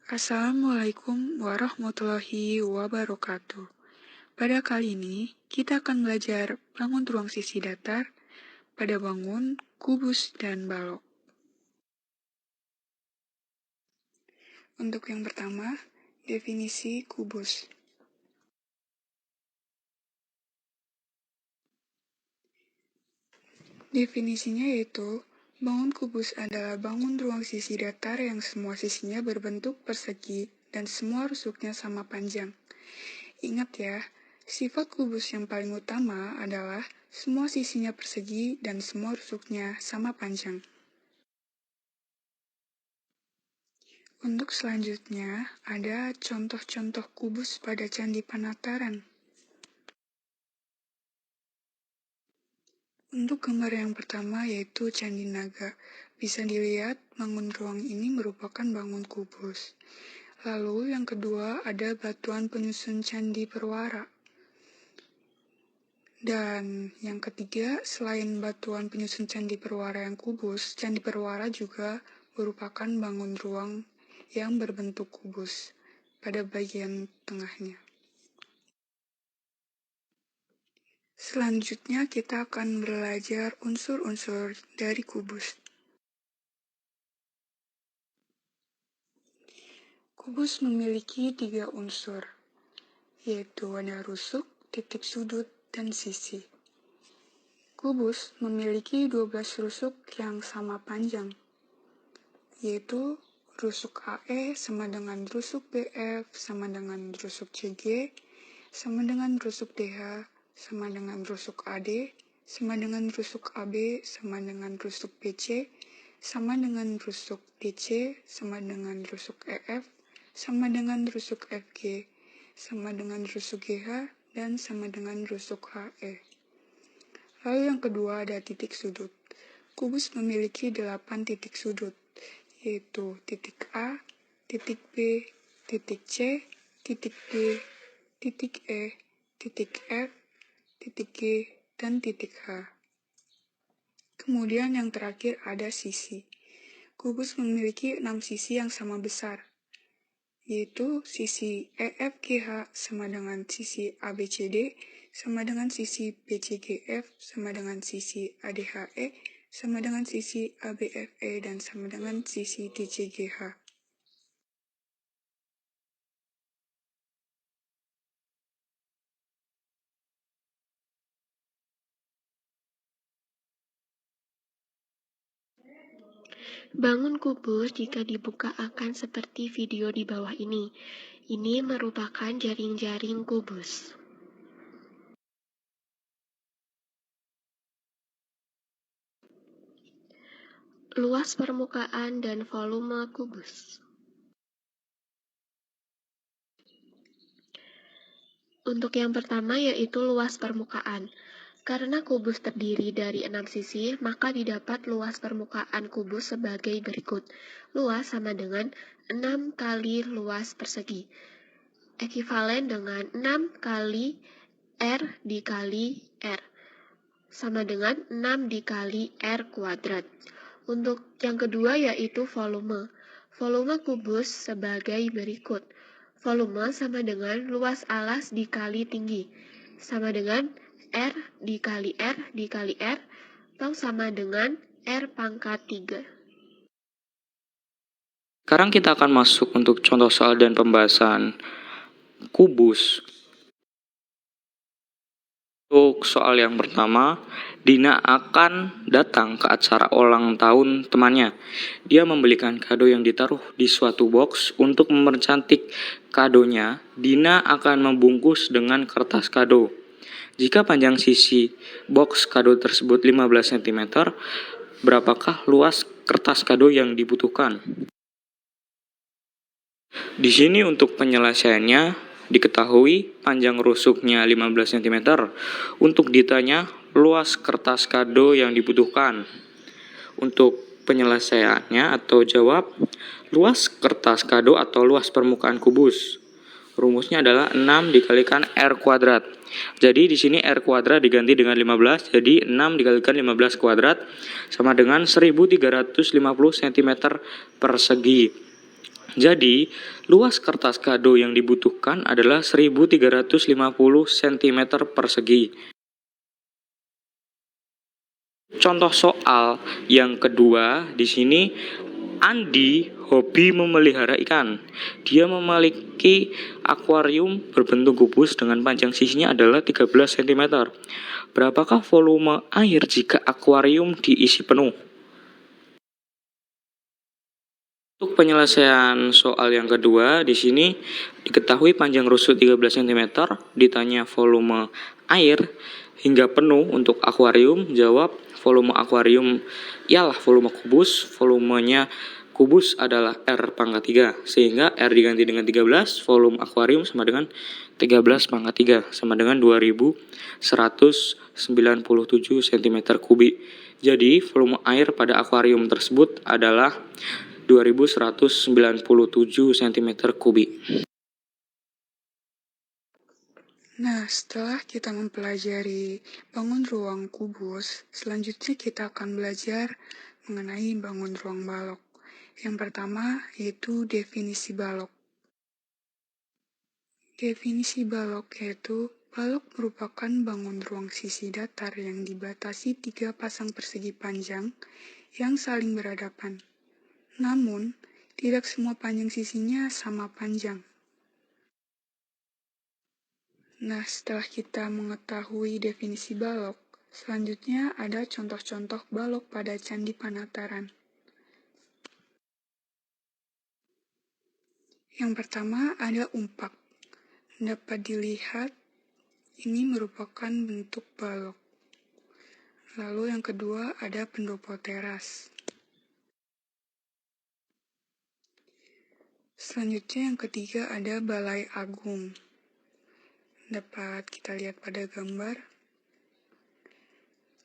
Assalamualaikum warahmatullahi wabarakatuh. Pada kali ini, kita akan belajar bangun ruang sisi datar pada bangun, kubus, dan balok. Untuk yang pertama, definisi kubus. Definisinya yaitu, bangun kubus adalah bangun ruang sisi datar yang semua sisinya berbentuk persegi dan semua rusuknya sama panjang. Ingat ya, sifat kubus yang paling utama adalah semua sisinya persegi dan semua rusuknya sama panjang. Untuk selanjutnya, ada contoh-contoh kubus pada Candi Panataran. Untuk gambar yang pertama yaitu Candi Naga. Bisa dilihat bangun ruang ini merupakan bangun kubus. Lalu yang kedua ada batuan penyusun Candi Perwara. Dan yang ketiga, selain batuan penyusun Candi Perwara yang kubus, Candi Perwara juga merupakan bangun ruang yang berbentuk kubus pada bagian tengahnya. Selanjutnya kita akan belajar unsur-unsur dari kubus. Kubus memiliki 3 unsur, yaitu ada rusuk, titik sudut, dan sisi. Kubus memiliki 12 rusuk yang sama panjang, yaitu rusuk AE sama dengan rusuk BF sama dengan rusuk CG, sama dengan rusuk DH, sama dengan rusuk AD, sama dengan rusuk AB, sama dengan rusuk BC, sama dengan rusuk DC, sama dengan rusuk EF, sama dengan rusuk FG, sama dengan rusuk GH, dan sama dengan rusuk HE. Lalu yang kedua ada titik sudut. Kubus memiliki 8 titik sudut, yaitu titik A, titik B, titik C, titik D, titik E, titik F, titik G, dan titik H. Kemudian yang terakhir ada sisi. Kubus memiliki 6 sisi yang sama besar, yaitu sisi EFGH sama dengan sisi ABCD, sama dengan sisi BCGF, sama dengan sisi ADHE, sama dengan sisi ABFE, dan sama dengan sisi DCGH. Bangun kubus jika dibuka akan seperti video di bawah ini. Ini merupakan jaring-jaring kubus. Luas permukaan dan volume kubus. Untuk yang pertama yaitu luas permukaan. Karena kubus terdiri dari 6 sisi, maka didapat luas permukaan kubus sebagai berikut. Luas sama dengan 6 kali luas persegi. Ekivalen dengan 6 kali R dikali R. Sama dengan 6 dikali R kuadrat. Untuk yang kedua yaitu volume. Volume kubus sebagai berikut. Volume sama dengan luas alas dikali tinggi. Sama dengan R dikali R dikali R, atau sama dengan R pangkat 3. Sekarang kita akan masuk untuk contoh soal dan pembahasan kubus. Untuk soal yang pertama, Dina akan datang ke acara ulang tahun temannya. Dia membelikan kado yang ditaruh di suatu box. Untuk mempercantik kadonya, Dina akan membungkus dengan kertas kado. Jika panjang sisi box kado tersebut 15 cm, berapakah luas kertas kado yang dibutuhkan? Di sini untuk penyelesaiannya, diketahui panjang rusuknya 15 cm. Untuk ditanya luas kertas kado yang dibutuhkan. Untuk penyelesaiannya atau jawab, luas kertas kado atau luas permukaan kubus. Rumusnya adalah 6 dikalikan R kuadrat. Jadi di sini R kuadrat diganti dengan 15, jadi 6 dikalikan 15 kuadrat sama dengan 1350 cm persegi. Jadi, luas kertas kado yang dibutuhkan adalah 1350 cm persegi. Contoh soal yang kedua di sini, Andi hobi memelihara ikan. Dia memiliki akuarium berbentuk kubus dengan panjang sisinya adalah 13 cm. Berapakah volume air jika akuarium diisi penuh? Untuk penyelesaian soal yang kedua di sini diketahui panjang rusuk 13 cm, ditanya volume air hingga penuh untuk akuarium, jawab volume akuarium ialah volume kubus, volumenya kubus adalah R pangkat 3, sehingga R diganti dengan 13, volume akuarium sama dengan 13 pangkat 3, sama dengan 2197 cm kubik. Jadi, volume air pada akuarium tersebut adalah 2197 cm kubik. Nah, setelah kita mempelajari bangun ruang kubus, selanjutnya kita akan belajar mengenai bangun ruang balok. Yang pertama yaitu definisi balok. Definisi balok yaitu balok merupakan bangun ruang sisi datar yang dibatasi 3 pasang persegi panjang yang saling berhadapan. Namun, tidak semua panjang sisinya sama panjang. Nah, setelah kita mengetahui definisi balok, selanjutnya ada contoh-contoh balok pada Candi Panataran. Yang pertama ada umpak. Dapat dilihat, ini merupakan bentuk balok. Lalu yang kedua ada pendopo teras. Selanjutnya yang ketiga ada Balai Agung. Dapat kita lihat pada gambar.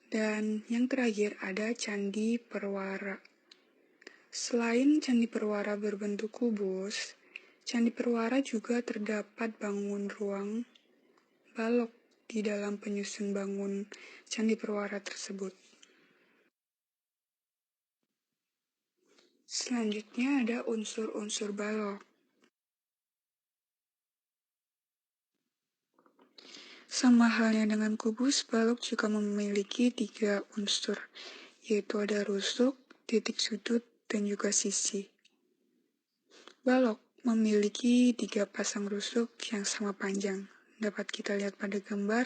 Dan yang terakhir ada Candi Perwara. Selain Candi Perwara berbentuk kubus, Candi Perwara juga terdapat bangun ruang balok di dalam penyusun bangun Candi Perwara tersebut. Selanjutnya ada unsur-unsur balok. Sama halnya dengan kubus, balok juga memiliki 3 unsur, yaitu ada rusuk, titik sudut, dan juga sisi. Balok memiliki 3 pasang rusuk yang sama panjang. Dapat kita lihat pada gambar,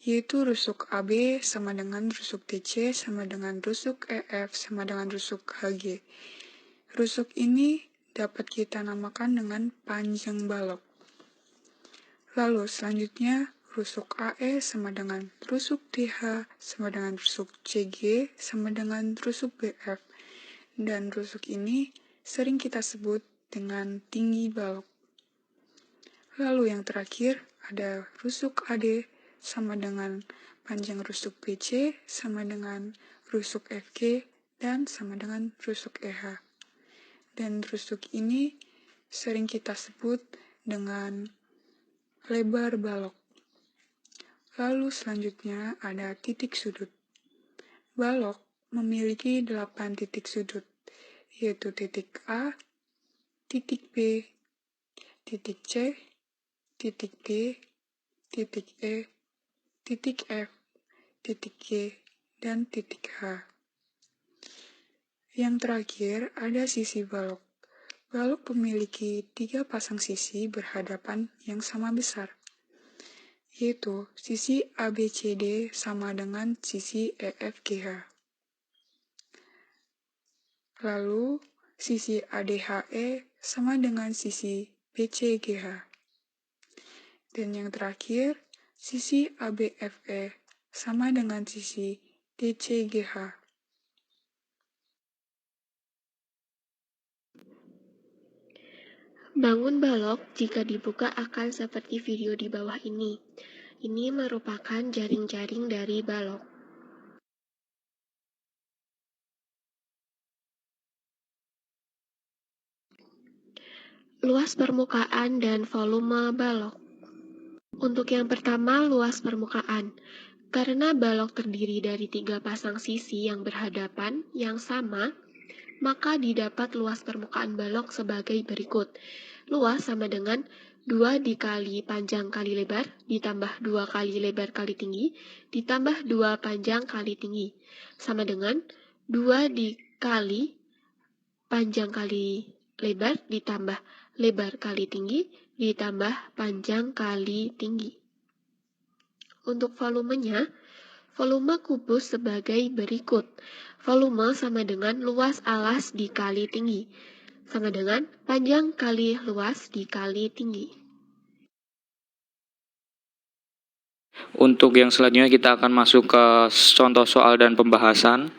yaitu rusuk AB sama dengan rusuk DC sama dengan rusuk EF sama dengan rusuk HG. Rusuk ini dapat kita namakan dengan panjang balok. Lalu selanjutnya rusuk AE sama dengan rusuk DH sama dengan rusuk CG sama dengan rusuk BF. Dan rusuk ini sering kita sebut dengan tinggi balok. Lalu yang terakhir ada rusuk AD sama dengan panjang rusuk BC sama dengan rusuk FG dan sama dengan rusuk EH. Dan rusuk ini sering kita sebut dengan lebar balok. Lalu selanjutnya ada titik sudut. Balok memiliki 8 titik sudut, yaitu titik A, titik B, titik C, titik D, titik E, titik F, titik G, dan titik H. Yang terakhir ada sisi balok. Balok memiliki 3 pasang sisi berhadapan yang sama besar, yaitu sisi ABCD sama dengan sisi EFGH. Lalu, sisi ADHE sama dengan sisi BCGH. Dan yang terakhir, sisi ABFE sama dengan sisi DCGH. Bangun balok jika dibuka akan seperti video di bawah ini. Ini merupakan jaring-jaring dari balok. Luas permukaan dan volume balok. Untuk yang pertama, luas permukaan. Karena balok terdiri dari 3 pasang sisi yang berhadapan, yang sama, maka didapat luas permukaan balok sebagai berikut. Luas sama dengan 2 dikali panjang kali lebar, ditambah 2 kali lebar kali tinggi, ditambah 2 panjang kali tinggi. Sama dengan 2 dikali panjang kali lebar, ditambah lebar kali tinggi, ditambah panjang kali tinggi. Untuk volumenya, volume kubus sebagai berikut. Volume sama dengan luas alas dikali tinggi, sama dengan panjang kali luas dikali tinggi. Untuk yang selanjutnya kita akan masuk ke contoh soal dan pembahasan.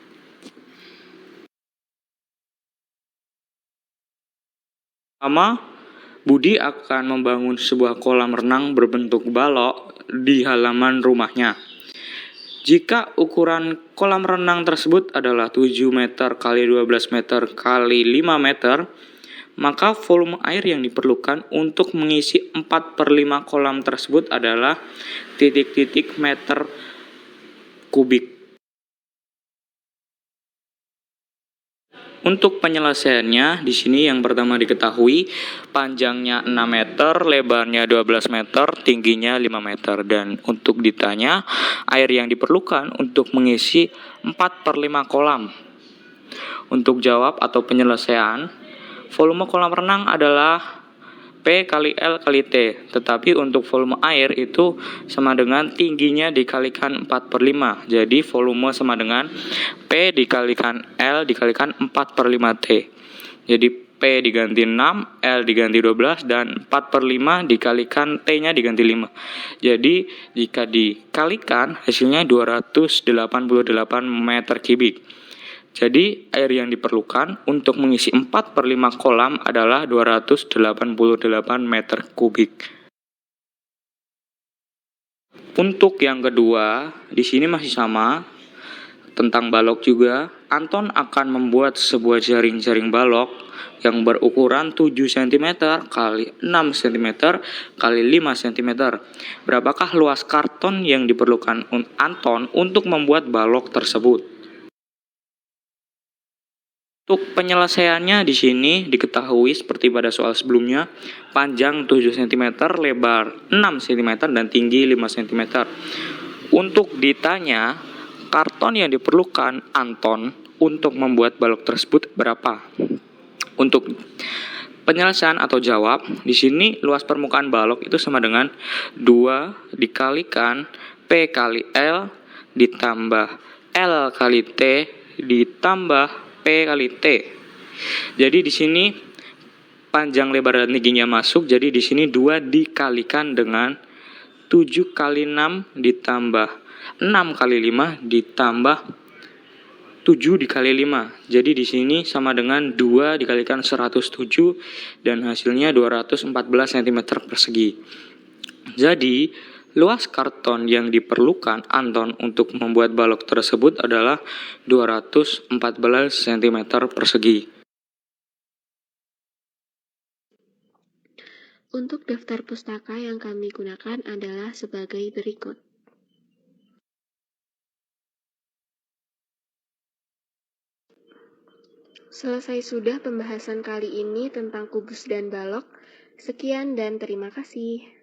Pertama, Budi akan membangun sebuah kolam renang berbentuk balok di halaman rumahnya. Jika ukuran kolam renang tersebut adalah 7 meter kali 12 meter kali 5 meter, maka volume air yang diperlukan untuk mengisi 4/5 kolam tersebut adalah titik-titik meter kubik. Untuk penyelesaiannya, di sini yang pertama diketahui panjangnya 6 meter, lebarnya 12 meter, tingginya 5 meter. Dan untuk ditanya, air yang diperlukan untuk mengisi 4/5 kolam. Untuk jawab atau penyelesaian, volume kolam renang adalah P kali L kali T, tetapi untuk volume air itu sama dengan tingginya dikalikan 4/5. Jadi volume sama dengan P dikalikan L dikalikan 4/5 T. Jadi P diganti 6, L diganti 12, dan 4/5 dikalikan T-nya diganti 5. Jadi jika dikalikan hasilnya 288 meter kubik. Jadi air yang diperlukan untuk mengisi 4/5 kolam adalah 288 meter kubik. Untuk yang kedua, di sini masih sama, tentang balok juga. Anton akan membuat sebuah jaring-jaring balok yang berukuran 7 cm kali 6 cm kali 5 cm. Berapakah luas karton yang diperlukan Anton untuk membuat balok tersebut? Untuk penyelesaiannya di sini diketahui seperti pada soal sebelumnya, panjang 7 cm, lebar 6 cm, dan tinggi 5 cm. Untuk ditanya, karton yang diperlukan Anton untuk membuat balok tersebut berapa? Untuk penyelesaian atau jawab, di sini luas permukaan balok itu sama dengan 2 dikalikan P kali L ditambah L kali T ditambah P kali T. Jadi di sini panjang, lebar, dan tingginya masuk. Jadi di sini 2 dikalikan dengan 7 kali 6 ditambah 6 kali 5 ditambah 7 dikali 5. Jadi di sini sama dengan 2 dikalikan 107 dan hasilnya 214 cm persegi. Jadi luas karton yang diperlukan Anton untuk membuat balok tersebut adalah 214 cm persegi. Untuk daftar pustaka yang kami gunakan adalah sebagai berikut. Selesai sudah pembahasan kali ini tentang kubus dan balok. Sekian dan terima kasih.